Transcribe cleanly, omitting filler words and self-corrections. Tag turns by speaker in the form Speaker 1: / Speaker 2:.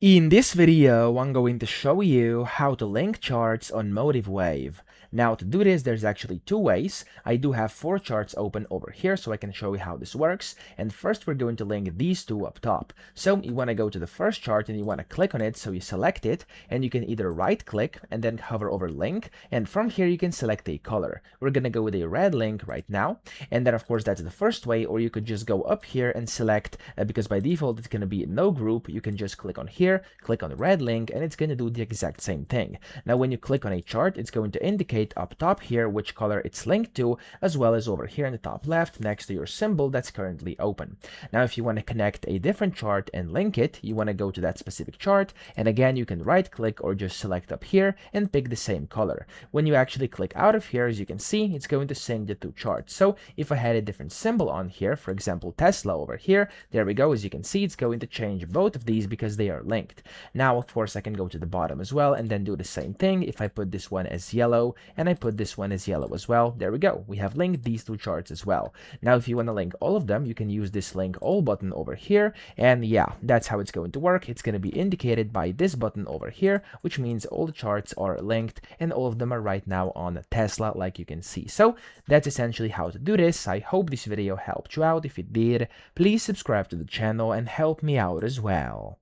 Speaker 1: In this video, I'm going to show you how to link charts on MotiveWave. Now to do this, there's actually two ways. I do have 4 charts open over here so I can show you how this works. And first we're going to link these two up top. So you want to go to the first chart and you want to click on it, so you select it and you can either right click and then hover over link, and from here you can select a color. We're going to go with a red link right now, and then of course that's the first way, or you could just go up here and select, because by default it's going to be no group, you can just click on here, click on the red link, and it's going to do the exact same thing. Now when you click on a chart, it's going to indicate up top here which color it's linked to, as well as over here in the top left next to your symbol that's currently open. Now if you want to connect a different chart and link it, you want to go to that specific chart, and again you can right click or just select up here and pick the same color. When you actually click out of here, as you can see, it's going to sync the two charts. So if I had a different symbol on here, for example Tesla over here, there we go, as you can see it's going to change both of these because they are linked. Now of course I can go to the bottom as well and then do the same thing. If I put this one as yellow and I put this one as yellow as well, there we go, we have linked these two charts as well. Now if you want to link all of them, you can use this link all button over here, and yeah, that's how it's going to work. It's going to be indicated by this button over here, which means all the charts are linked and all of them are right now on Tesla, like you can see. So that's essentially how to do this. I hope this video helped you out. If it did, please subscribe to the channel and help me out as well.